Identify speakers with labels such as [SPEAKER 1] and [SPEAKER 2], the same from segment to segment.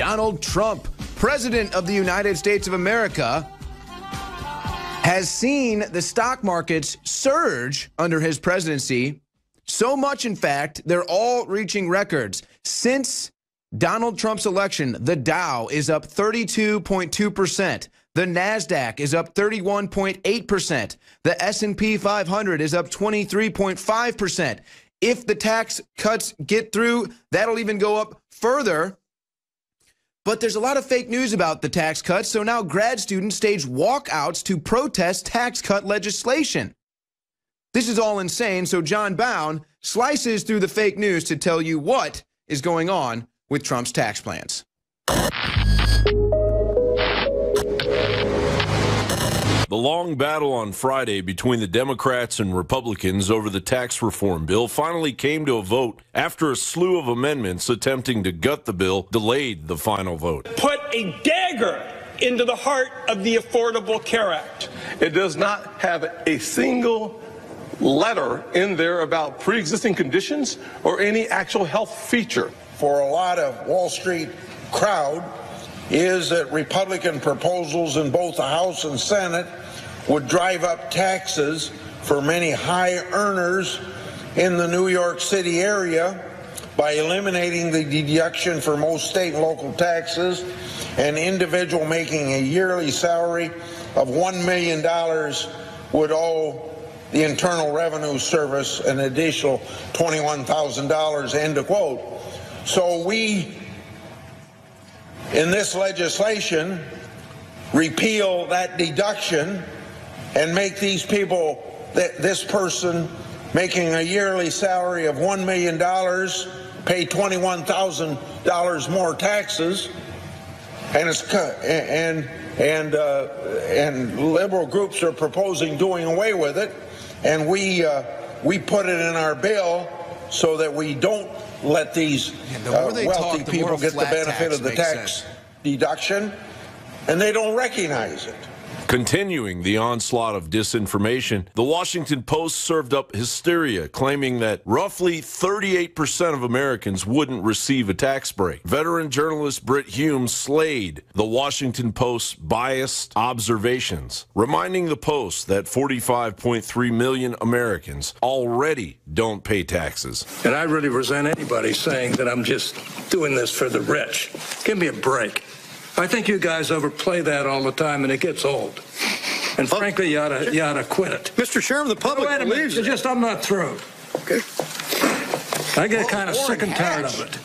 [SPEAKER 1] Donald Trump, President of the United States of America, has seen the stock markets surge under his presidency. So much, in fact, they're all reaching records. Since Donald Trump's election, the Dow is up 32.2%. The NASDAQ is up 31.8%. The S&P 500 is up 23.5%. If the tax cuts get through, that'll even go up further. But there's a lot of fake news about the tax cuts, so now grad students stage walkouts to protest tax cut legislation. This is all insane, so John Bound slices through the fake news to tell you what is going on with Trump's tax plans.
[SPEAKER 2] The long battle on Friday between the Democrats and Republicans over the tax reform bill finally came to a vote after a slew of amendments attempting to gut the bill delayed the final vote.
[SPEAKER 3] Put a dagger into the heart of the Affordable Care Act.
[SPEAKER 4] It does not have a single letter in there about pre-existing conditions or any actual health feature.
[SPEAKER 5] For a lot of Wall Street crowd is that Republican proposals in both the House and Senate would drive up taxes for many high earners in the New York City area by eliminating the deduction for most state and local taxes. An individual making a yearly salary of $1 million would owe the Internal Revenue Service an additional $21,000, end of quote. So we, in this legislation, repeal that deduction and make these people, this person making a yearly salary of $1 million, pay $21,000 more taxes, and liberal groups are proposing doing away with it, and we put it in our bill so that we don't let these wealthy people get the benefit of the tax deduction, and they don't recognize it.
[SPEAKER 2] Continuing the onslaught of disinformation, the Washington Post served up hysteria, claiming that roughly 38% of Americans wouldn't receive a tax break. Veteran journalist Britt Hume slayed the Washington Post's biased observations, reminding the Post that 45.3 million Americans already don't pay taxes.
[SPEAKER 6] And I really resent anybody saying that I'm just doing this for the rich. Give me a break. I think you guys overplay that all the time, and it gets old. And frankly, you ought to quit it.
[SPEAKER 7] Mr. Chairman, the public believes it.
[SPEAKER 6] I'm not through.
[SPEAKER 7] Okay.
[SPEAKER 6] I get kind of sick and tired of it.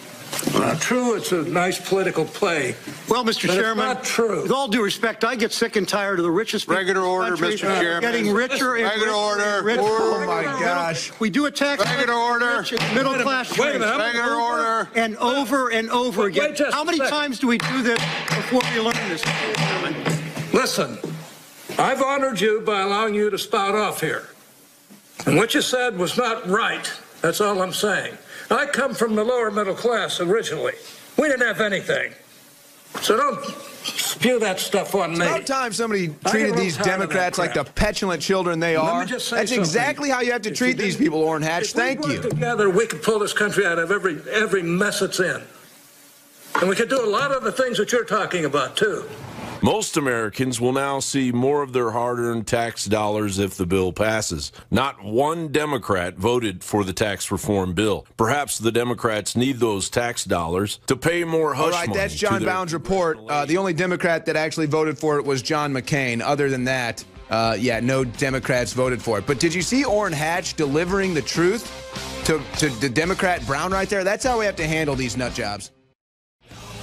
[SPEAKER 6] Not true. It's a nice political play.
[SPEAKER 7] Well, Mr. Chairman,
[SPEAKER 6] it's not true.
[SPEAKER 7] With all due respect, I get sick and tired of the richest people
[SPEAKER 4] Regular order,
[SPEAKER 7] in the country
[SPEAKER 4] Mr. Chairman.
[SPEAKER 7] getting richer and
[SPEAKER 4] Regular order.
[SPEAKER 7] richer.
[SPEAKER 1] Oh, my gosh.
[SPEAKER 7] We do a tax
[SPEAKER 4] Regular order.
[SPEAKER 7] middle class.
[SPEAKER 6] Wait a minute.
[SPEAKER 4] Regular order.
[SPEAKER 7] And over again.
[SPEAKER 6] Wait just
[SPEAKER 7] How many
[SPEAKER 6] a second.
[SPEAKER 7] times do we do this before we learn this, Mr. Chairman?
[SPEAKER 6] Listen, I've honored you by allowing you to spout off here. And what you said was not right. That's all I'm saying. I come from the lower middle class originally. We didn't have anything. So don't spew that stuff on me.
[SPEAKER 1] It's about time somebody treated these Democrats like the petulant children they are.
[SPEAKER 6] Just say
[SPEAKER 1] That's
[SPEAKER 6] something.
[SPEAKER 1] exactly how you have to treat these people, Orrin Hatch. Thank you.
[SPEAKER 6] Together, we could pull this country out of every mess it's in. And we could do a lot of the things that you're talking about, too.
[SPEAKER 2] Most Americans will now see more of their hard-earned tax dollars if the bill passes. Not one Democrat voted for the tax reform bill. Perhaps the Democrats need those tax dollars to pay more hush money.
[SPEAKER 1] All right, that's John Bound's report. The only Democrat that actually voted for it was John McCain. Other than that, no Democrats voted for it. But did you see Orrin Hatch delivering the truth to the Democrat Brown right there? That's how we have to handle these nut jobs.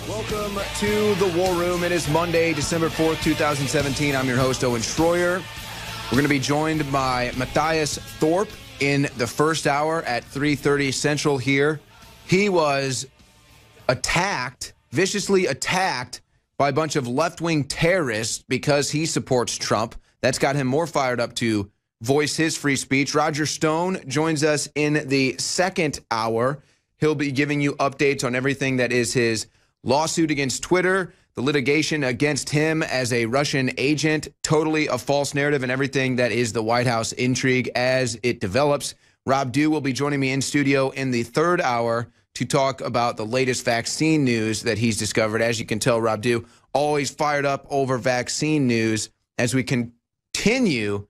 [SPEAKER 1] Welcome to the War Room. It is Monday, December 4th, 2017. I'm your host, Owen Schroyer. We're going to be joined by Matthias Thorpe in the first hour at 3:30 Central here. He was viciously attacked by a bunch of left-wing terrorists because he supports Trump. That's got him more fired up to voice his free speech. Roger Stone joins us in the second hour. He'll be giving you updates on everything that is his lawsuit against Twitter, the litigation against him as a Russian agent, totally a false narrative, and everything that is the White House intrigue as it develops. Rob Dew will be joining me in studio in the third hour to talk about the latest vaccine news that he's discovered. As you can tell, Rob Dew, always fired up over vaccine news as we continue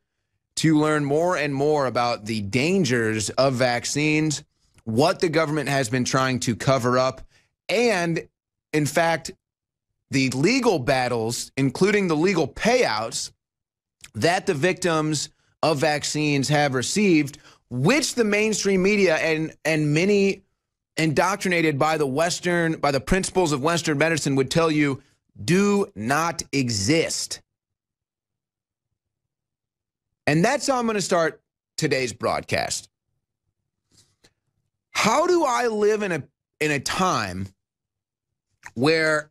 [SPEAKER 1] to learn more and more about the dangers of vaccines, what the government has been trying to cover up, and, in fact, the legal battles, including the legal payouts that the victims of vaccines have received, which the mainstream media and many indoctrinated by the principles of Western medicine would tell you do not exist. And that's how I'm going to start today's broadcast. How do I live in a time where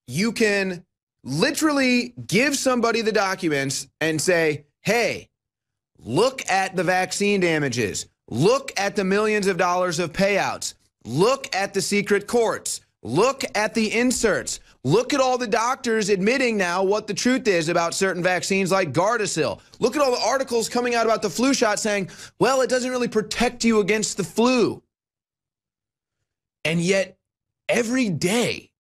[SPEAKER 1] you can literally give somebody the documents and say, hey, look at the vaccine damages. Look at the millions of dollars of payouts. Look at the secret courts. Look at the inserts. Look at all the doctors admitting now what the truth is about certain vaccines like Gardasil. Look at all the articles coming out about the flu shot saying, well, it doesn't really protect you against the flu. And yet, every day,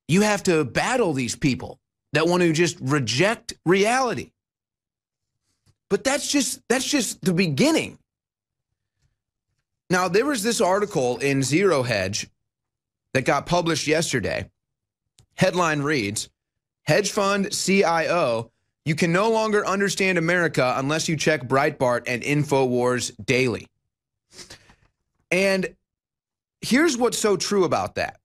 [SPEAKER 1] you have to battle these people that want to just reject reality. But that's just the beginning. Now, there was this article in Zero Hedge that got published yesterday. Headline reads, hedge fund CIO, you can no longer understand America unless you check Breitbart and INFOWARS daily. And here's what's so true about that.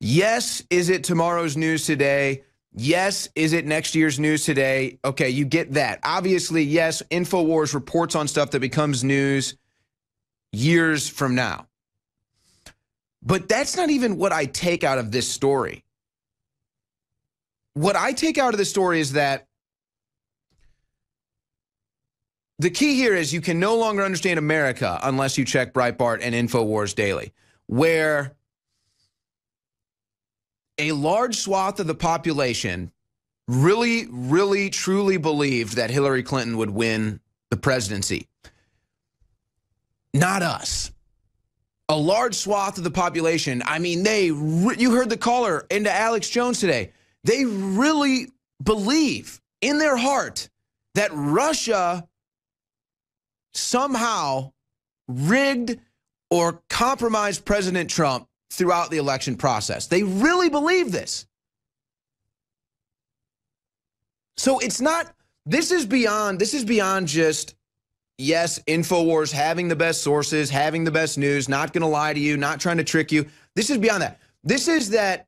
[SPEAKER 1] Yes, is it tomorrow's news today? Yes, is it next year's news today? Okay, you get that. Obviously, yes, INFOWARS reports on stuff that becomes news years from now. But that's not even what I take out of this story. What I take out of this story is that the key here is you can no longer understand America unless you check Breitbart and INFOWARS daily, where a large swath of the population really, really, truly believed that Hillary Clinton would win the presidency. Not us. A large swath of the population, I mean, you heard the caller into Alex Jones today. They really believe in their heart that Russia somehow rigged or compromised President Trump throughout the election process. They really believe this. So it's not, this is beyond just, yes, INFOWARS having the best sources, having the best news, not going to lie to you, not trying to trick you. This is beyond that. This is that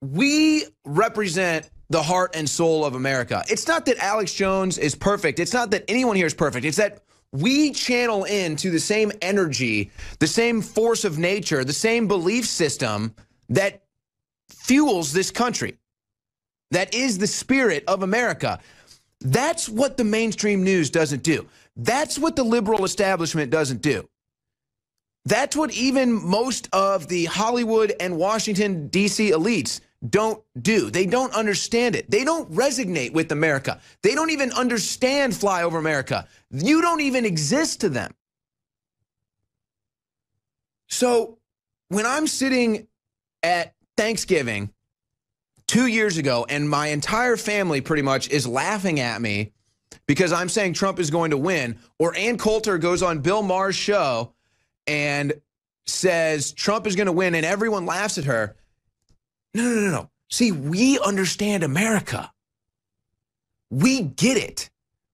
[SPEAKER 1] we represent the heart and soul of America. It's not that Alex Jones is perfect. It's not that anyone here is perfect. It's that we channel into the same energy, the same force of nature, the same belief system that fuels this country, that is the spirit of America. That's what the mainstream news doesn't do. That's what the liberal establishment doesn't do. That's what even most of the Hollywood and Washington, D.C. elites don't do. They don't understand it. They don't resonate with America. They don't even understand Flyover America. You don't even exist to them. So when I'm sitting at Thanksgiving 2 years ago and my entire family pretty much is laughing at me because I'm saying Trump is going to win, or Ann Coulter goes on Bill Maher's show and says Trump is going to win and everyone laughs at her. No. See, we understand America. We get it.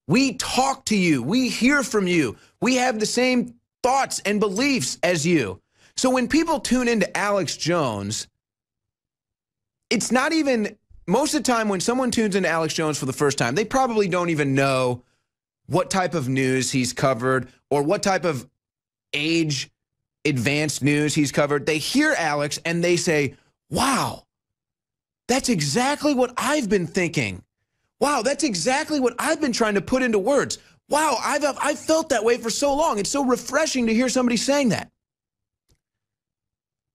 [SPEAKER 1] We talk to you. We hear from you. We have the same thoughts and beliefs as you. So when people tune into Alex Jones, it's not even, most of the time when someone tunes into Alex Jones for the first time, they probably don't even know what type of news he's covered or what type of age advanced news he's covered. They hear Alex and they say, wow, that's exactly what I've been thinking. Wow, that's exactly what I've been trying to put into words. Wow, I've felt that way for so long. It's so refreshing to hear somebody saying that.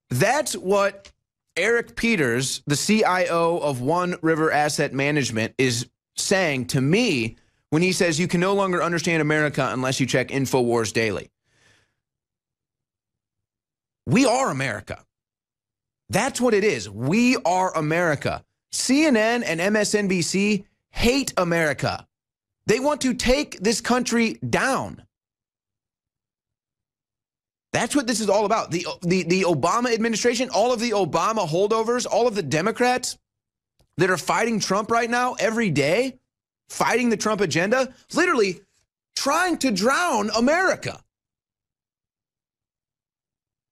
[SPEAKER 1] That's what Eric Peters, the CIO of One River Asset Management, is saying to me when he says you can no longer understand America unless you check INFOWARS daily. We are America. That's what it is. We are America. CNN and MSNBC hate America. They want to take this country down. That's what this is all about. The Obama administration, all of the Obama holdovers, all of the Democrats that are fighting Trump right now every day, fighting the Trump agenda, literally trying to drown America.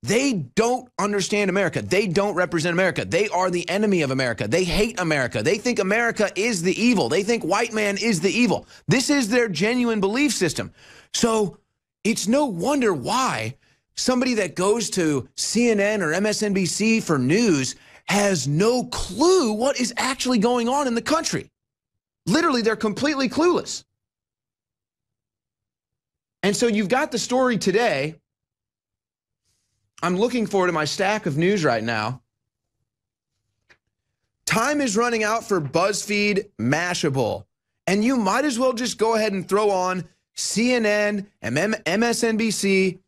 [SPEAKER 1] They don't understand America. They don't represent America. They are the enemy of America. They hate America. They think America is the evil. They think white man is the evil. This is their genuine belief system. So it's no wonder why somebody that goes to CNN or MSNBC for news has no clue what is actually going on in the country. Literally, they're completely clueless. And so you've got the story today. I'm looking forward to my stack of news right now. Time is running out for BuzzFeed Mashable. And you might as well just go ahead and throw on CNN and MSNBC,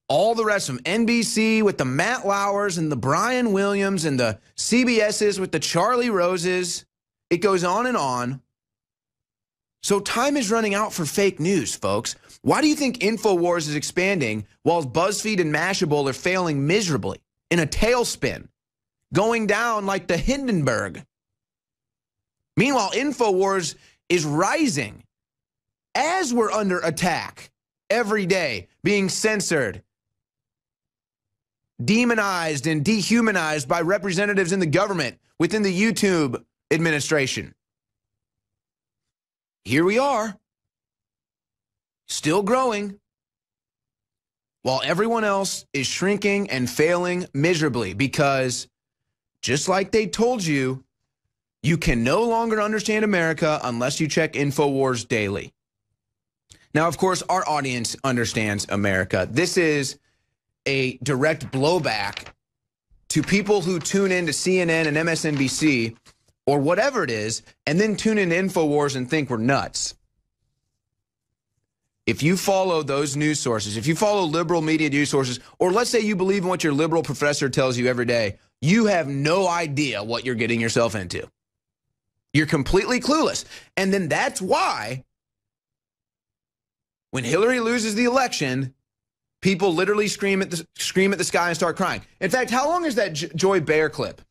[SPEAKER 1] all the rest of them, NBC with the Matt Lauers and the Brian Williams and the CBS's with the Charlie Roses. It goes on and on. So time is running out for fake news, folks. Why do you think INFOWARS is expanding while BuzzFeed and Mashable are failing miserably in a tailspin, going down like the Hindenburg? Meanwhile, INFOWARS is rising as we're under attack every day, being censored, demonized, and dehumanized by representatives in the government within the YouTube administration. Here we are, still growing, while everyone else is shrinking and failing miserably because, just like they told you, you can no longer understand America unless you check INFOWARS daily. Now, of course, our audience understands America. This is a direct blowback to people who tune in to CNN and MSNBC or whatever it is, and then tune in to INFOWARS and think we're nuts. If you follow those news sources, if you follow liberal media news sources, or let's say you believe in what your liberal professor tells you every day, you have no idea what you're getting yourself into. You're completely clueless. And then that's why when Hillary loses the election, people literally scream at the sky and start crying. In fact, how long is that Joy Behar clip?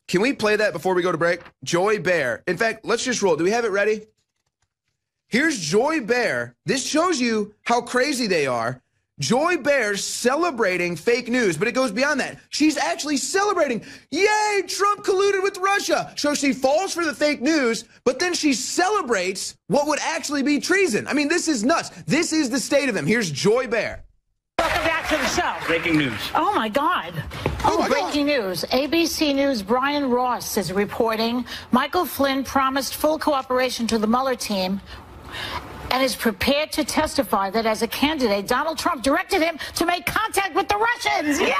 [SPEAKER 1] Can we play that before we go to break? Joy Behar. In fact, let's just roll. Do we have it ready? Here's Joy Behar. This shows you how crazy they are. Joy Behar celebrating fake news, but it goes beyond that. She's actually celebrating, yay, Trump colluded with Russia. So she falls for the fake news, but then she celebrates what would actually be treason. I mean, this is nuts. This is the state of them. Here's Joy Behar.
[SPEAKER 8] Welcome back to the show.
[SPEAKER 3] Breaking news.
[SPEAKER 8] Oh, my God. Breaking news. ABC News' Brian Ross is reporting Michael Flynn promised full cooperation to the Mueller team and is prepared to testify that as a candidate, Donald Trump directed him to make contact with the Russians. Yes!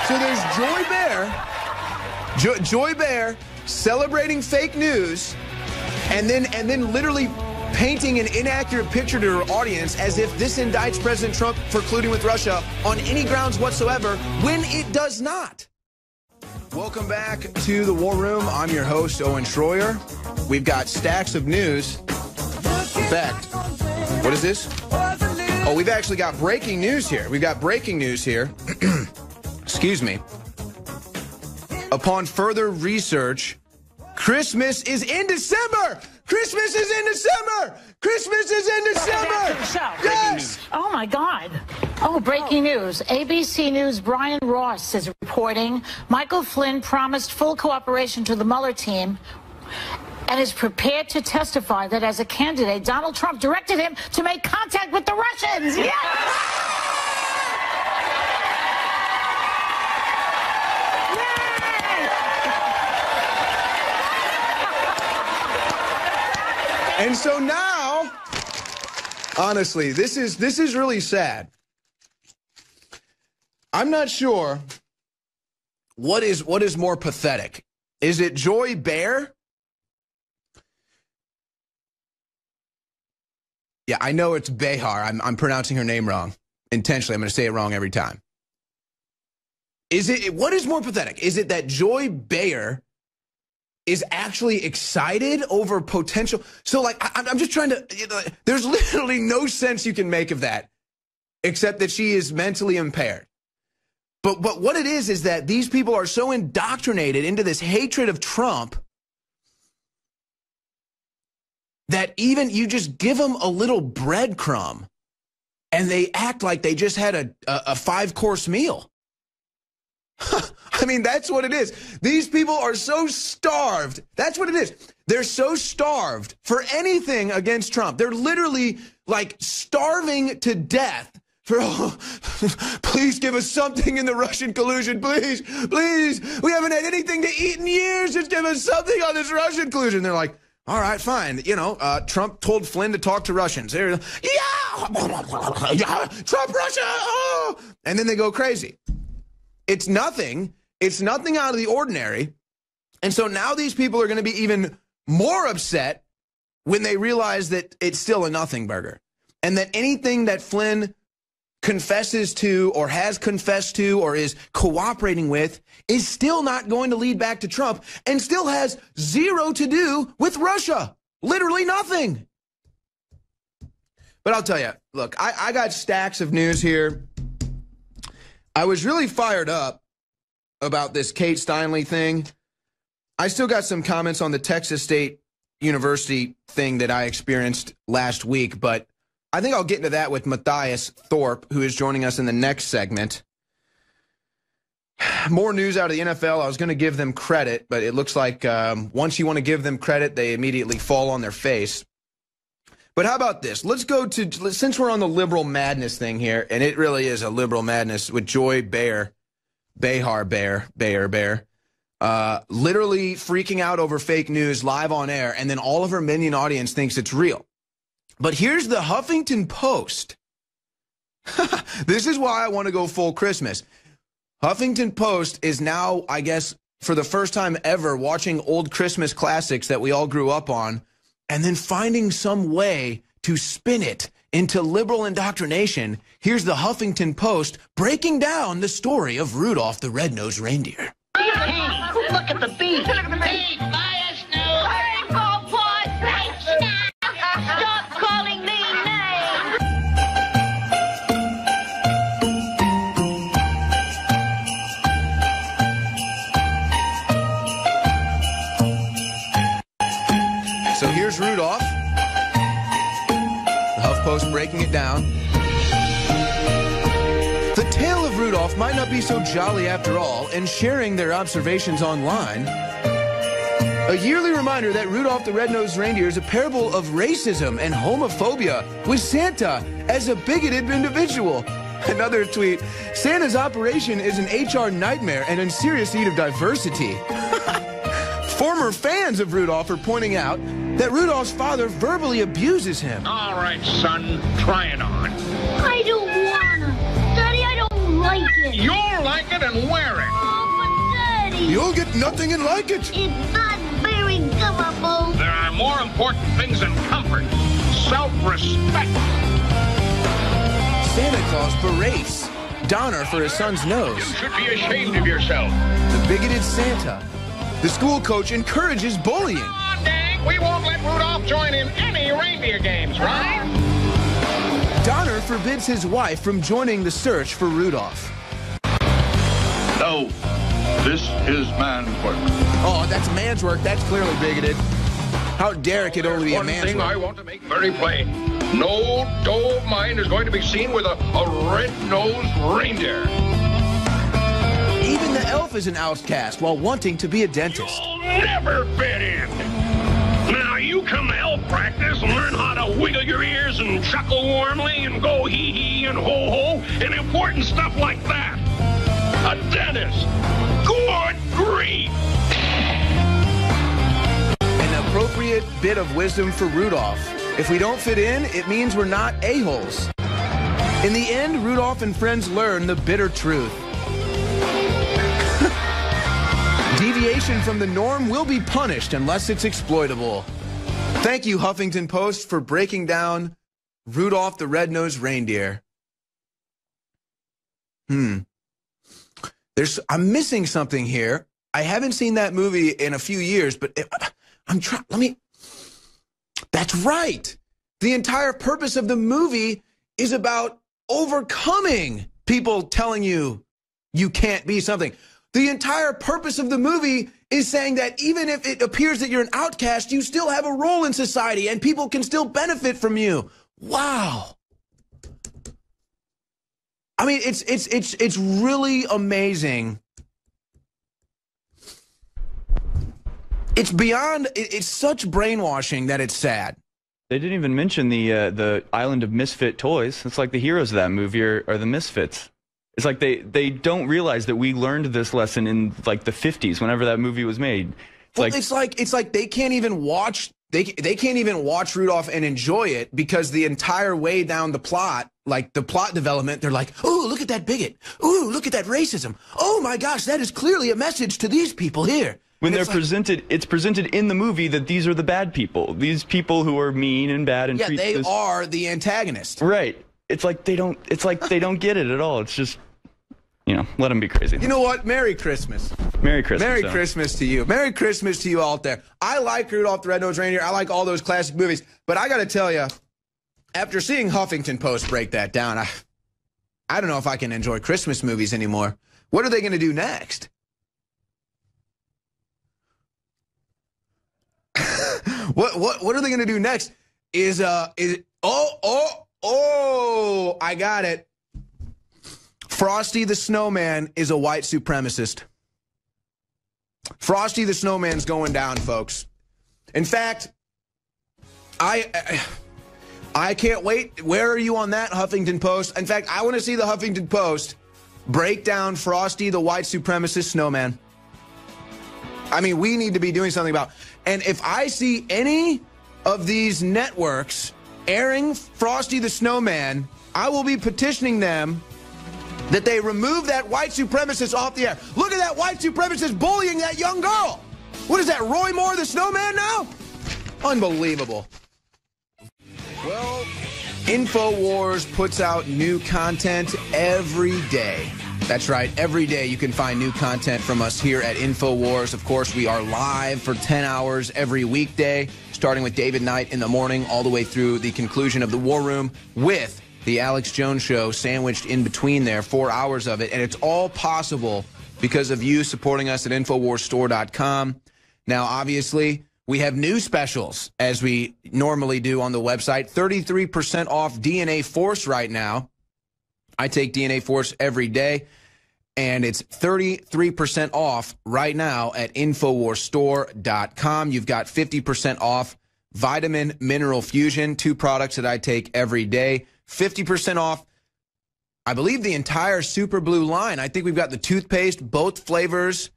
[SPEAKER 1] So there's Joy Behar, Joy Behar celebrating fake news, and then literally painting an inaccurate picture to her audience as if this indicts President Trump for colluding with Russia on any grounds whatsoever, when it does not. Welcome back to the War Room. I'm your host, Owen Schroyer. We've got stacks of news. In fact, what is this? Oh, we've actually got breaking news here. We've got breaking news here. Excuse me. Upon further research, Christmas is in December! Christmas is in December! Christmas is in December! Yes!
[SPEAKER 8] Oh, my God. Breaking news. ABC News' Brian Ross is reporting Michael Flynn promised full cooperation to the Mueller team and is prepared to testify that as a candidate, Donald Trump directed him to make contact with the Russians. Yes!
[SPEAKER 1] And so now, honestly, this is really sad. I'm not sure what is more pathetic. Is it Joy Behar Yeah, I know it's Behar. I'm pronouncing her name wrong. Intentionally, I'm going to say it wrong every time. What is more pathetic? Is it that Joy Behar is actually excited over potential? So, like, I'm just trying to, there's literally no sense you can make of that, except that she is mentally impaired. But what it is that these people are so indoctrinated into this hatred of Trump that even you just give them a little breadcrumb and they act like they just had a 5-course meal. I mean, that's what it is. These people are so starved. That's what it is. They're so starved for anything against Trump. They're literally like starving to death for, oh, please give us something in the Russian collusion. Please, please. We haven't had anything to eat in years. Just give us something on this Russian collusion. They're like, all right, fine. You know, Trump told Flynn to talk to Russians. They're, yeah, Trump, Russia. Oh. And then they go crazy. It's nothing. It's nothing out of the ordinary. And so now these people are going to be even more upset when they realize that it's still a nothing burger. And that anything that Flynn confesses to or has confessed to or is cooperating with is still not going to lead back to Trump and still has zero to do with Russia. Literally nothing. But I'll tell you, look, I got stacks of news here. I was really fired up about this Kate Steinle thing. I still got some comments on the Texas State University thing that I experienced last week, but I think I'll get into that with Matthias Thorpe, who is joining us in the next segment. More news out of the NFL. I was going to give them credit, but it looks like once you want to give them credit, they immediately fall on their face. But how about this? Let's go to, since we're on the liberal madness thing here, and it really is a liberal madness with Joy Behar, literally freaking out over fake news live on air, and then all of her minion audience thinks it's real. But here's the Huffington Post. This is why I want to go full Christmas. Huffington Post is now, I guess, for the first time ever, watching old Christmas classics that we all grew up on, and then finding some way to spin it into liberal indoctrination. Here's the Huffington Post breaking down the story of Rudolph the Red-Nosed Reindeer.
[SPEAKER 9] Hey, look at the beef. Look at the beef. Hey, buy us new. Hey, Pawpaw, thanks now. Stop calling me names.
[SPEAKER 1] So here's Rudolph. The HuffPost breaking it down. The tale of Rudolph might not be so jolly after all, and sharing their observations online. A yearly reminder that Rudolph the Red-Nosed Reindeer is a parable of racism and homophobia, with Santa as a bigoted individual. Another tweet, Santa's operation is an HR nightmare and in serious need of diversity. Former fans of Rudolph are pointing out that Rudolph's father verbally abuses him.
[SPEAKER 10] All right, son, try it on.
[SPEAKER 9] I don't wanna. Daddy, I don't like it.
[SPEAKER 10] You'll like it and wear it.
[SPEAKER 9] Oh, but Daddy.
[SPEAKER 1] You'll get nothing and like it.
[SPEAKER 9] It's not very comfortable.
[SPEAKER 10] There are more important things than comfort. Self-respect.
[SPEAKER 1] Santa Claus berates Donner for his son's nose.
[SPEAKER 10] You should be ashamed of yourself.
[SPEAKER 1] The bigoted Santa. The school coach encourages bullying.
[SPEAKER 10] Come on, Dang. We won't let Rudolph join in any reindeer games, right?
[SPEAKER 1] Donner forbids his wife from joining the search for Rudolph.
[SPEAKER 11] No, this is man's work.
[SPEAKER 1] Oh, that's man's work. That's clearly bigoted. How dare it could only be a man's work.
[SPEAKER 10] One thing I want to make very plain. No doe of mine is going to be seen with a red-nosed reindeer.
[SPEAKER 1] Even the elf is an outcast while wanting to be a dentist.
[SPEAKER 10] You'll never fit in. Now, you come to elf practice and learn how to wiggle your ears and chuckle warmly and go hee-hee and ho-ho and important stuff like that. A dentist. Good grief.
[SPEAKER 1] An appropriate bit of wisdom for Rudolph. If we don't fit in, it means we're not a-holes. In the end, Rudolph and friends learn the bitter truth. Deviation from the norm will be punished unless it's exploitable. Thank you, Huffington Post, for breaking down Rudolph the Red-Nosed Reindeer. I'm missing something here. I haven't seen that movie in a few years, but that's right. The entire purpose of the movie is about overcoming people telling you you can't be something. The entire purpose of the movie is saying that even if it appears that you're an outcast, you still have a role in society and people can still benefit from you. Wow. I mean, it's really amazing. It's beyond, it's such brainwashing that it's sad.
[SPEAKER 12] They didn't even mention the island of misfit toys. It's like the heroes of that movie are the misfits. It's like they don't realize that we learned this lesson in like the 50s, whenever that movie was made.
[SPEAKER 1] It's like they can't even watch they can't even watch Rudolph and enjoy it, because the entire way down the plot, like the plot development, they're like, "Oh, look at that bigot. Oh, look at that racism. Oh my gosh, that is clearly a message to these people here."
[SPEAKER 12] When they're presented, it's presented in the movie that these are the bad people. These people who are mean and bad and treat
[SPEAKER 1] they are the antagonist.
[SPEAKER 12] Right. It's like they don't get it at all. It's just, let them be crazy.
[SPEAKER 1] You know what? Merry Christmas.
[SPEAKER 12] Merry Christmas.
[SPEAKER 1] Merry Christmas to you. Merry Christmas to you all out there. I like Rudolph the Red-Nosed Reindeer. I like all those classic movies. But I got to tell you, after seeing Huffington Post break that down, I don't know if I can enjoy Christmas movies anymore. What are they going to do next? What are they going to do next? I got it. Frosty the Snowman is a white supremacist. Frosty the Snowman's going down, folks. In fact, I can't wait. Where are you on that, Huffington Post? In fact, I want to see the Huffington Post break down Frosty the white supremacist snowman. I mean, we need to be doing something about. And if I see any of these networks airing Frosty the Snowman, I will be petitioning them that they remove that white supremacist off the air. Look at that white supremacist bullying that young girl. What is that, Roy Moore the Snowman now? Unbelievable. Well, INFOWARS puts out new content every day. That's right, every day you can find new content from us here at INFOWARS. Of course, we are live for 10 hours every weekday, starting with David Knight in the morning all the way through the conclusion of the War Room with the Alex Jones Show sandwiched in between there, 4 hours of it. And it's all possible because of you supporting us at InfoWarsStore.com. Now, obviously, we have new specials, as we normally do on the website. 33% off DNA Force right now. I take DNA Force every day, and it's 33% off right now at InfoWarsStore.com. You've got 50% off Vitamin Mineral Fusion, 2 products that I take every day. 50% off, I believe, the entire Super Blue line. I think we've got the toothpaste, both flavors,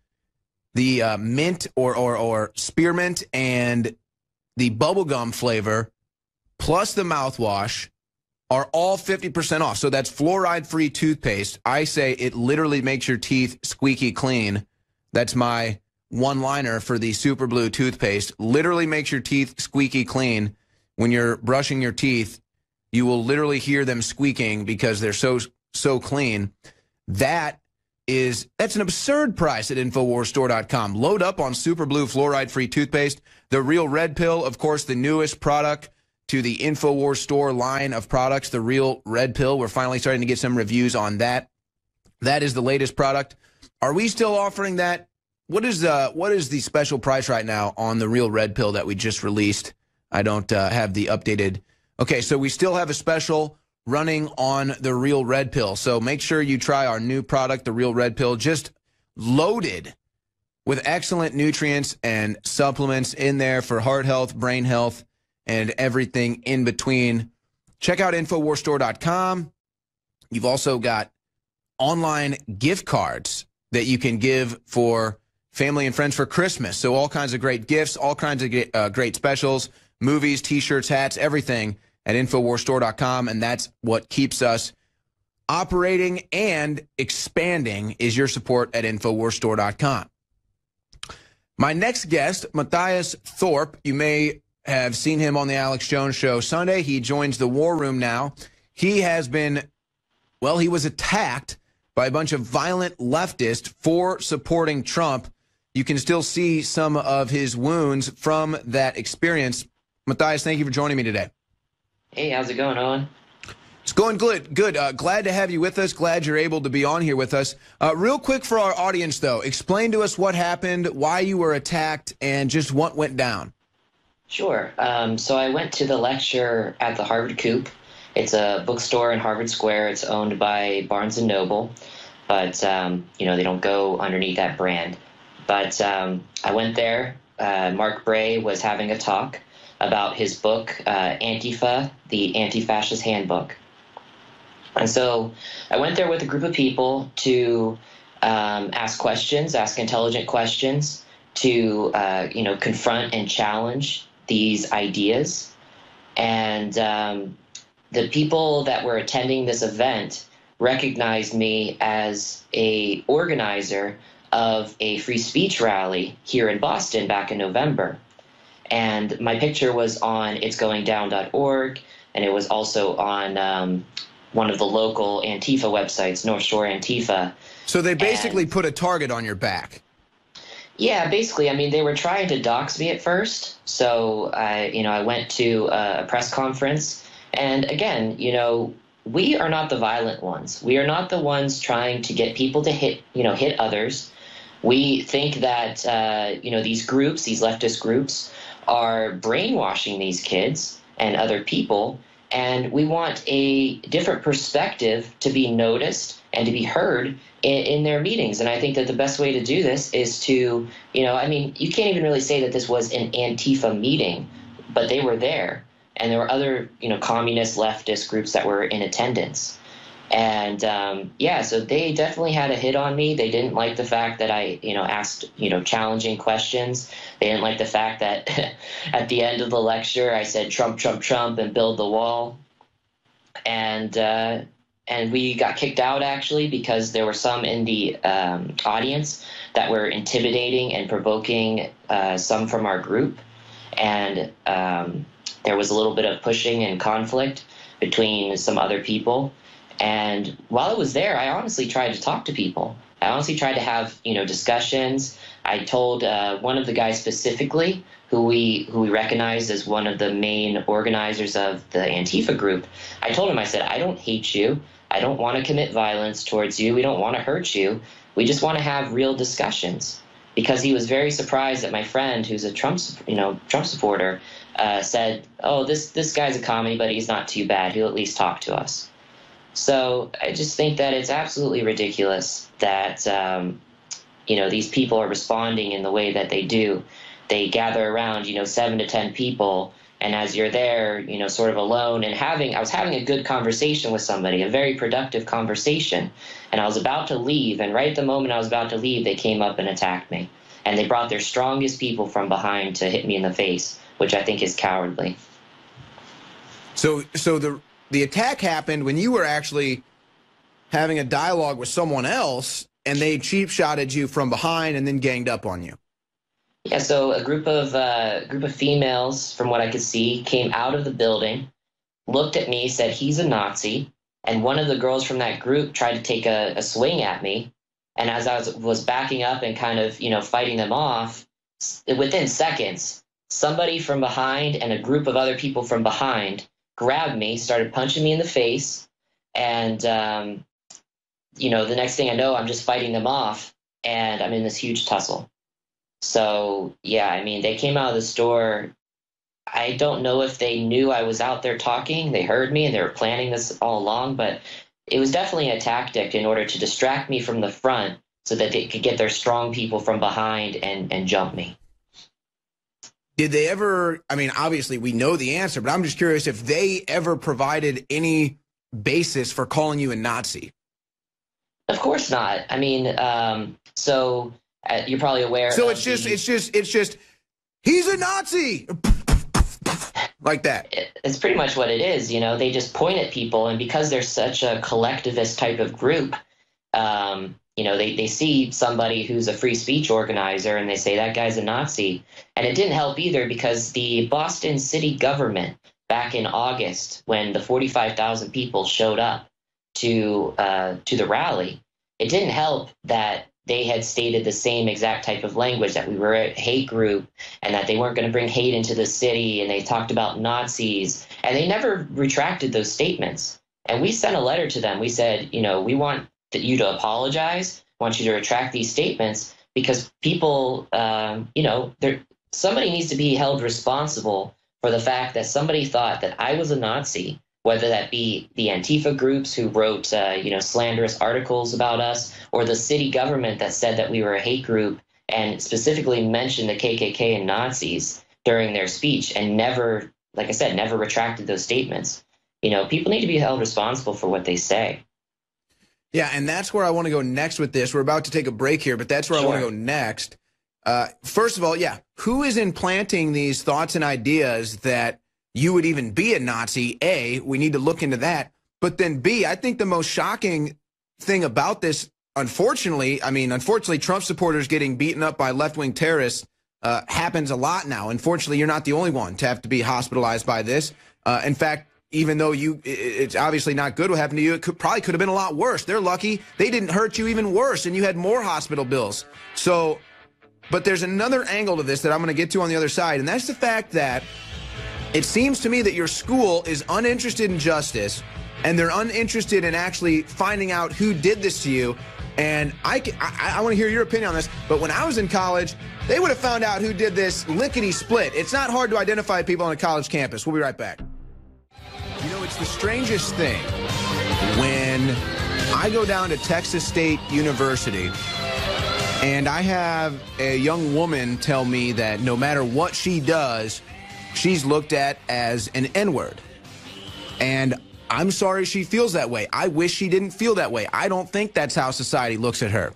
[SPEAKER 1] the mint or spearmint, and the bubblegum flavor, plus the mouthwash, are all 50% off. So that's fluoride-free toothpaste. I say it literally makes your teeth squeaky clean. That's my one-liner for the Super Blue toothpaste. Literally makes your teeth squeaky clean. When you're brushing your teeth, you will literally hear them squeaking because they're so clean. That's an absurd price at InfoWarsStore.com. Load up on Super Blue fluoride-free toothpaste. The Real Red Pill, of course, the newest product to the InfoWars Store line of products, the Real Red Pill. We're finally starting to get some reviews on that. That is the latest product. Are we still offering that? What is the special price right now on the Real Red Pill that we just released? I don't have the updated. Okay, so we still have a special running on the Real Red Pill. So make sure you try our new product, the Real Red Pill, just loaded with excellent nutrients and supplements in there for heart health, brain health, and everything in between. Check out InfoWarsStore.com. You've also got online gift cards that you can give for family and friends for Christmas. So all kinds of great gifts, all kinds of great specials, movies, T-shirts, hats, everything at InfoWarsStore.com. And that's what keeps us operating and expanding, is your support at InfoWarsStore.com. My next guest, Matthias Thorpe, you may have seen him on the Alex Jones Show Sunday. He joins the War Room now. He has been, well, he was attacked by a bunch of violent leftists for supporting Trump. You can still see some of his wounds from that experience. Matthias, thank you for joining me today.
[SPEAKER 13] Hey, how's it going, Owen?
[SPEAKER 1] It's going good. Good. Glad to have you with us. Glad you're able to be on here with us. Real quick for our audience, though, explain to us what happened, why you were attacked, and just what went down.
[SPEAKER 13] Sure. So I went to the lecture at the Harvard Coop. It's a bookstore in Harvard Square. It's owned by Barnes & Noble, but, you know, they don't go underneath that brand. But I went there. Mark Bray was having a talk about his book, Antifa, the Anti-Fascist Handbook. And so I went there with a group of people to ask questions, ask intelligent questions, to you know, confront and challenge these ideas. And the people that were attending this event recognized me as a organizer of a free speech rally here in Boston back in November. And my picture was on itsgoingdown.org, and it was also on one of the local Antifa websites, North Shore Antifa.
[SPEAKER 1] So they basically put a target on your back.
[SPEAKER 13] Yeah, basically. I mean, they were trying to dox me at first. So I went to a press conference. And again, you know, we are not the violent ones. We are not the ones trying to get people to hit others. We think that, you know, these groups, these leftist groups, are brainwashing these kids and other people. And we want a different perspective to be noticed and to be heard in their meetings. And I think that the best way to do this is to, you know, I mean, you can't even really say that this was an Antifa meeting, but they were there. And there were other, you know, communist leftist groups that were in attendance. And, yeah, so they definitely had a hit on me. They didn't like the fact that I, you know, asked, you know, challenging questions. They didn't like the fact that at the end of the lecture I said Trump, Trump, Trump and build the wall. And we got kicked out, actually, because there were some in the audience that were intimidating and provoking some from our group. And there was a little bit of pushing and conflict between some other people. And while I was there, I honestly tried to talk to people. I honestly tried to have, you know, discussions. I told one of the guys specifically, who we recognized as one of the main organizers of the Antifa group. I told him, I said, I don't hate you. I don't want to commit violence towards you. We don't want to hurt you. We just want to have real discussions. Because he was very surprised that my friend, who's a Trump supporter, said, oh, this guy's a commie, but he's not too bad. He'll at least talk to us. So I just think that it's absolutely ridiculous that, you know, these people are responding in the way that they do. They gather around, you know, 7 to 10 people, and as you're there, you know, sort of alone, and I was having a good conversation with somebody, a very productive conversation, and I was about to leave, and right at the moment I was about to leave, they came up and attacked me. And they brought their strongest people from behind to hit me in the face, which I think is cowardly.
[SPEAKER 1] So the attack happened when you were actually having a dialogue with someone else, and they cheap-shotted you from behind and then ganged up on you.
[SPEAKER 13] Yeah, so a group of females, from what I could see, came out of the building, looked at me, said, he's a Nazi, and one of the girls from that group tried to take a swing at me. And as I was backing up and kind of, you know, fighting them off, within seconds, somebody from behind and a group of other people from behind grabbed me, started punching me in the face, and, you know, the next thing I know, I'm just fighting them off, and I'm in this huge tussle. So, yeah, I mean, they came out of the store. I don't know if they knew I was out there talking. They heard me, and they were planning this all along, but it was definitely a tactic in order to distract me from the front so that they could get their strong people from behind and jump me.
[SPEAKER 1] Did they ever, I mean, obviously we know the answer, but I'm just curious if they ever provided any basis for calling you a Nazi.
[SPEAKER 13] Of course not. I mean, you're probably aware.
[SPEAKER 1] So it's just, he's a Nazi, like that.
[SPEAKER 13] It's pretty much what it is. You know, they just point at people, and because they're such a collectivist type of group, You know, they see somebody who's a free speech organizer and they say that guy's a Nazi. And it didn't help either because the Boston city government back in August, when the 45,000 people showed up to the rally, it didn't help that they had stated the same exact type of language, that we were a hate group and that they weren't going to bring hate into the city, and they talked about Nazis, and they never retracted those statements. And we sent a letter to them. We said, you know, we want you to apologize, want you to retract these statements, because people, you know, somebody needs to be held responsible for the fact that somebody thought that I was a Nazi, whether that be the Antifa groups who wrote, you know, slanderous articles about us, or the city government that said that we were a hate group and specifically mentioned the KKK and Nazis during their speech and never, like I said, never retracted those statements. You know, people need to be held responsible for what they say.
[SPEAKER 1] Yeah, and that's where I want to go next with this. We're about to take a break here, but that's where I want to go next. First of all, yeah, who is implanting these thoughts and ideas that you would even be a Nazi? A, we need to look into that. But then B, I think the most shocking thing about this, unfortunately, Trump supporters getting beaten up by left-wing terrorists happens a lot now. Unfortunately, you're not the only one to have to be hospitalized by this. In fact, even though it's obviously not good what happened to you, it probably could have been a lot worse. They're lucky they didn't hurt you even worse, and you had more hospital bills. So, but there's another angle to this that I'm going to get to on the other side, and that's the fact that it seems to me that your school is uninterested in justice, and they're uninterested in actually finding out who did this to you. And I want to hear your opinion on this, but when I was in college, they would have found out who did this lickety-split. It's not hard to identify people on a college campus. We'll be right back. You know, it's the strangest thing when I go down to Texas State University and I have a young woman tell me that no matter what she does, she's looked at as an N-word. And I'm sorry she feels that way. I wish she didn't feel that way. I don't think that's how society looks at her.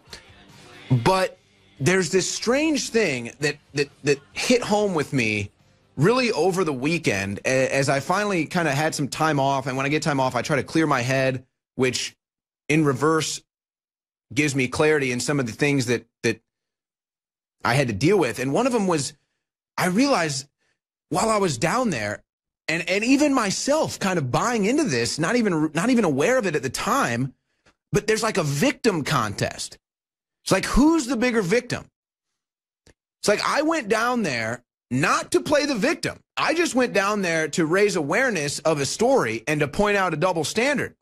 [SPEAKER 1] But there's this strange thing that hit home with me really over the weekend as I finally kind of had some time off. And when I get time off, I try to clear my head, which in reverse gives me clarity in some of the things that I had to deal with. And one of them was, I realized while I was down there, and even myself kind of buying into this, not even aware of it at the time, but there's like a victim contest. It's like, who's the bigger victim? It's like I went down there not to play the victim. I just went down there to raise awareness of a story and to point out a double standard.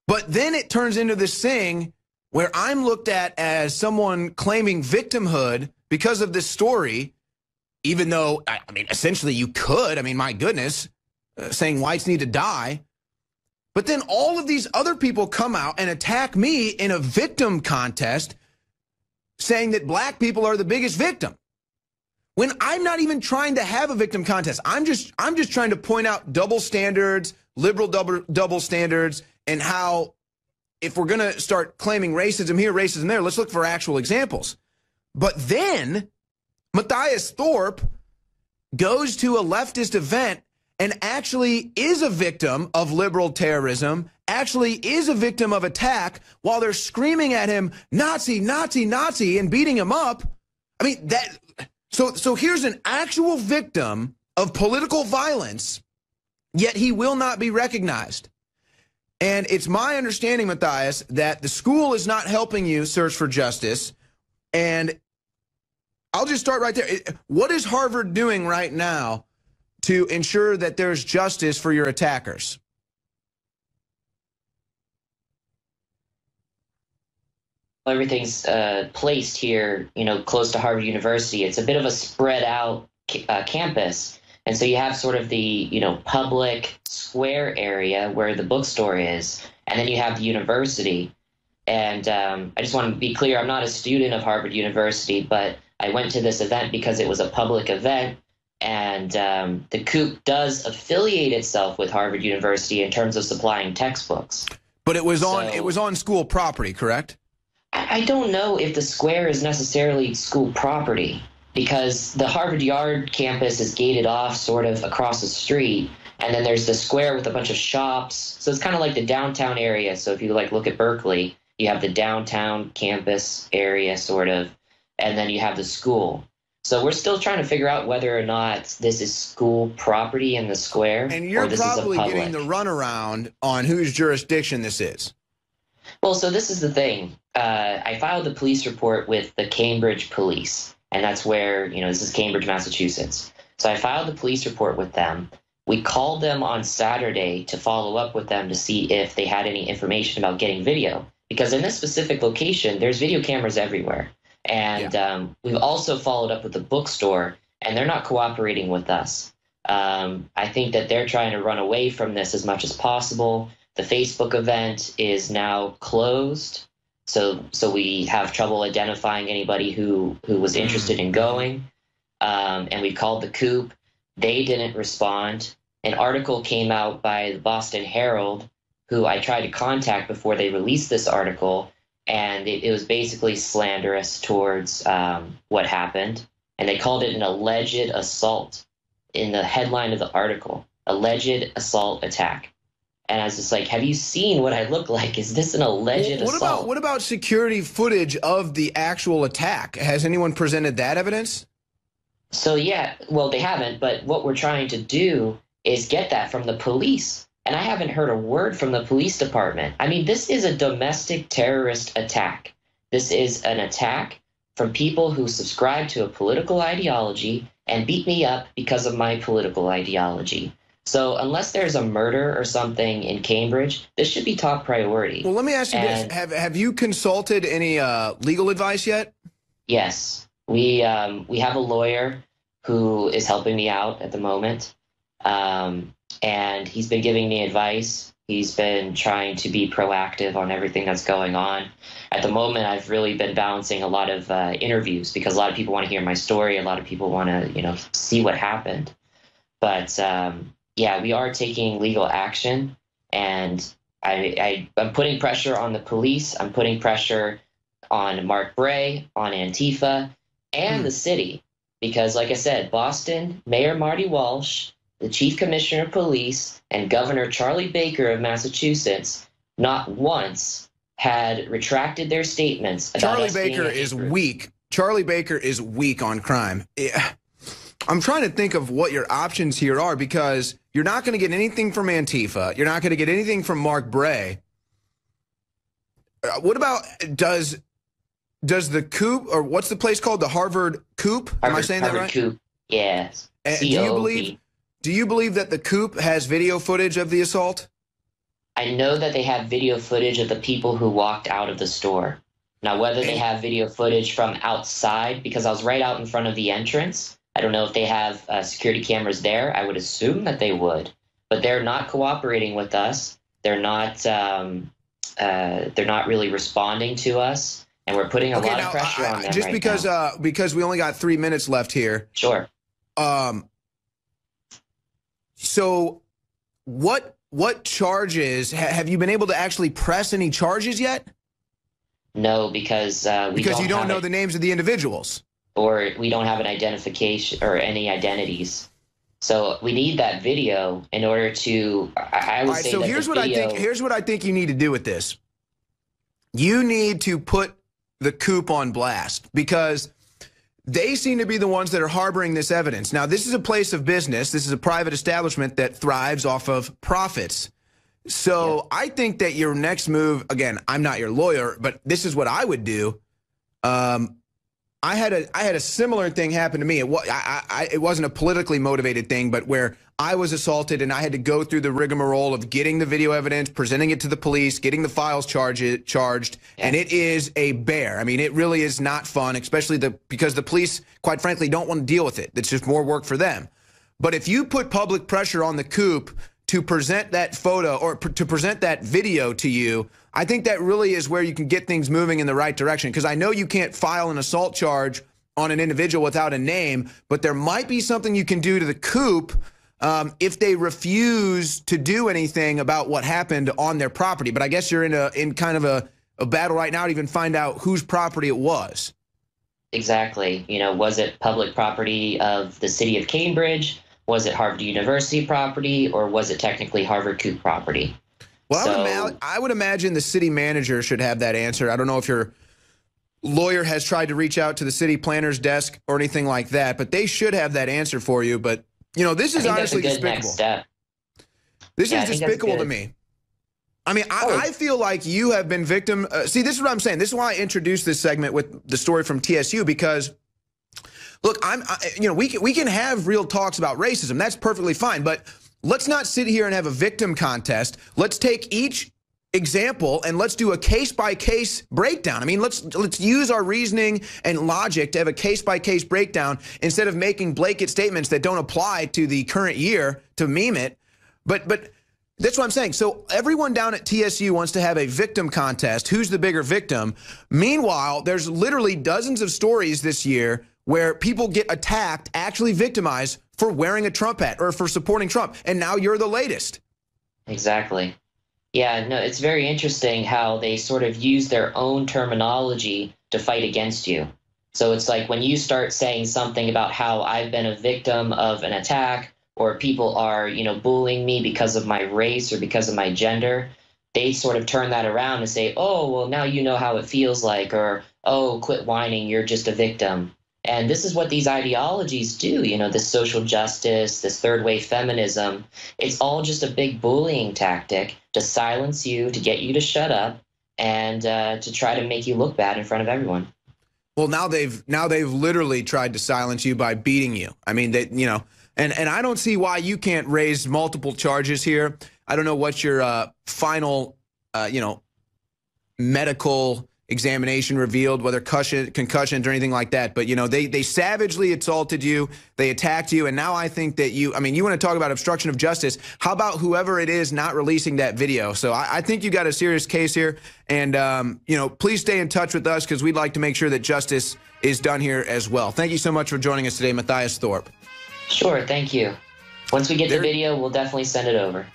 [SPEAKER 1] But then it turns into this thing where I'm looked at as someone claiming victimhood because of this story, even though, I mean, essentially you could. I mean, my goodness, saying whites need to die. But then all of these other people come out and attack me in a victim contest, saying that black people are the biggest victim. When I'm not even trying to have a victim contest. I'm just trying to point out double standards, liberal double standards, and how if we're going to start claiming racism here, racism there, let's look for actual examples. But then Matthias Thorpe goes to a leftist event and actually is a victim of liberal terrorism, actually is a victim of attack while they're screaming at him, Nazi, Nazi, Nazi, and beating him up. I mean, that. So here's an actual victim of political violence, yet he will not be recognized. And it's my understanding, Matthias, that the school is not helping you search for justice. And I'll just start right there. What is Harvard doing right now to ensure that there's justice for your attackers?
[SPEAKER 13] Everything's placed here, you know, close to Harvard University. It's a bit of a spread out campus. And so you have sort of the, you know, public square area where the bookstore is, and then you have the university. And I just want to be clear, I'm not a student of Harvard University, but I went to this event because it was a public event. And the COOP does affiliate itself with Harvard University in terms of supplying textbooks.
[SPEAKER 1] But it was on school property, correct?
[SPEAKER 13] I don't know if the square is necessarily school property, because the Harvard Yard campus is gated off sort of across the street, and then there's the square with a bunch of shops. So it's kind of like the downtown area. So if you like look at Berkeley, you have the downtown campus area, sort of, and then you have the school. So we're still trying to figure out whether or not this is school property in the square,
[SPEAKER 1] And you're
[SPEAKER 13] or this
[SPEAKER 1] probably
[SPEAKER 13] is a public.
[SPEAKER 1] getting the runaround on whose jurisdiction this is.
[SPEAKER 13] Well, so this is the thing. I filed a police report with the Cambridge Police, and that's where, this is Cambridge, Massachusetts. So I filed a police report with them. We called them on Saturday to follow up with them to see if they had any information about getting video, because in this specific location, there's video cameras everywhere. And we've also followed up with the bookstore, and they're not cooperating with us. I think that they're trying to run away from this as much as possible. The Facebook event is now closed, so we have trouble identifying anybody who was interested in going. And we called the Coop. They didn't respond. An article came out by the Boston Herald, who I tried to contact before they released this article, and it was basically slanderous towards what happened. And they called it an alleged assault in the headline of the article, alleged assault attack. And I was just like, have you seen what I look like? Is this an alleged assault?
[SPEAKER 1] What about security footage of the actual attack? Has anyone presented that evidence?
[SPEAKER 13] So, yeah, well, they haven't. But what we're trying to do is get that from the police. And I haven't heard a word from the police department. I mean, this is a domestic terrorist attack. This is an attack from people who subscribe to a political ideology and beat me up because of my political ideology. So unless there's a murder or something in Cambridge, this should be top priority.
[SPEAKER 1] Well, let me ask you this. Have you consulted any legal advice yet?
[SPEAKER 13] Yes. We have a lawyer who is helping me out at the moment. And he's been giving me advice. He's been trying to be proactive on everything that's going on. At the moment, I've really been balancing a lot of interviews because a lot of people want to hear my story. A lot of people want to, see what happened. But yeah, we are taking legal action, and I'm putting pressure on the police. I'm putting pressure on Mark Bray, on Antifa, and the city. Because, like I said, Boston, Mayor Marty Walsh, the Chief Commissioner of Police, and Governor Charlie Baker of Massachusetts not once had retracted their statements about
[SPEAKER 1] Charlie Baker is weak. Charlie Baker is weak on crime. I'm trying to think of what your options here are, because you're not going to get anything from Antifa. You're not going to get anything from Mark Bray. What about, does the Coop, or what's the place called? The Harvard Coop? Am I saying that right?
[SPEAKER 13] Coop. Yes.
[SPEAKER 1] Do you believe that the Coop has video footage of the assault?
[SPEAKER 13] I know that they have video footage of the people who walked out of the store. Now, whether they have video footage from outside, because I was right out in front of the entrance, I don't know if they have security cameras there. I would assume that they would, but they're not cooperating with us. They're not really responding to us, and we're putting a lot of pressure on them.
[SPEAKER 1] Just because we only got 3 minutes left here.
[SPEAKER 13] Sure.
[SPEAKER 1] So, what charges have you been able to actually press any charges yet?
[SPEAKER 13] No, because
[SPEAKER 1] you don't know the names of the individuals.
[SPEAKER 13] Or we don't have an identification or any identities. So we need that video in order to. I would say. So here's what I think.
[SPEAKER 1] Here's what I think you need to do with this. You need to put the Coop on blast, because they seem to be the ones that are harboring this evidence. Now, this is a place of business. This is a private establishment that thrives off of profits. So I think that your next move, again, I'm not your lawyer, but this is what I would do. I had a similar thing happen to me. It wasn't a politically motivated thing, but where I was assaulted and I had to go through the rigmarole of getting the video evidence, presenting it to the police, getting the files charged, and it is a bear. I mean, it really is not fun, especially because the police, quite frankly, don't want to deal with it. It's just more work for them. But if you put public pressure on the Coop to present that photo or to present that video to you, I think that really is where you can get things moving in the right direction. Because I know you can't file an assault charge on an individual without a name, but there might be something you can do to the Coop if they refuse to do anything about what happened on their property. But I guess you're in kind of a battle right now to even find out whose property it was.
[SPEAKER 13] Exactly. Was it public property of the city of Cambridge? Was it Harvard University property, or was it technically Harvard Coop property?
[SPEAKER 1] Well,
[SPEAKER 13] So,
[SPEAKER 1] I would imagine the city manager should have that answer. I don't know if your lawyer has tried to reach out to the city planner's desk or anything like that, but they should have that answer for you. But, you know, this is honestly despicable.
[SPEAKER 13] Next step.
[SPEAKER 1] This is despicable to me. I mean, I feel like you have been victim. See, this is what I'm saying. This is why I introduced this segment with the story from TSU, because, look, you know, we can have real talks about racism. That's perfectly fine. But let's not sit here and have a victim contest. Let's take each example and let's do a case-by-case breakdown. I mean, let's use our reasoning and logic to have a case-by-case breakdown instead of making blanket statements that don't apply to the current year to meme it. But that's what I'm saying. So everyone down at TSU wants to have a victim contest. Who's the bigger victim? Meanwhile, there's literally dozens of stories this year where people get attacked, actually victimized for wearing a Trump hat or for supporting Trump. And now you're the latest.
[SPEAKER 13] Exactly. Yeah, no, it's very interesting how they sort of use their own terminology to fight against you. So it's like when you start saying something about how I've been a victim of an attack, or people are, you know, bullying me because of my race or because of my gender, they sort of turn that around and say, oh, well, now you know how it feels like, or, oh, quit whining, you're just a victim. And this is what these ideologies do, you know, this social justice, this third wave feminism. It's all just a big bullying tactic to silence you, to get you to shut up, and to try to make you look bad in front of everyone.
[SPEAKER 1] Well, now they've literally tried to silence you by beating you. I mean, you know, and I don't see why you can't raise multiple charges here. I don't know what your final, you know, medical examination revealed, whether concussions or anything like that. But, you know, they savagely assaulted you. They attacked you. And now I think that you want to talk about obstruction of justice. How about whoever it is not releasing that video? So I think you got a serious case here. And, you know, please stay in touch with us because we'd like to make sure that justice is done here as well. Thank you so much for joining us today, Matthias Thorpe.
[SPEAKER 13] Sure, thank you. Once we get the video, we'll definitely send it over.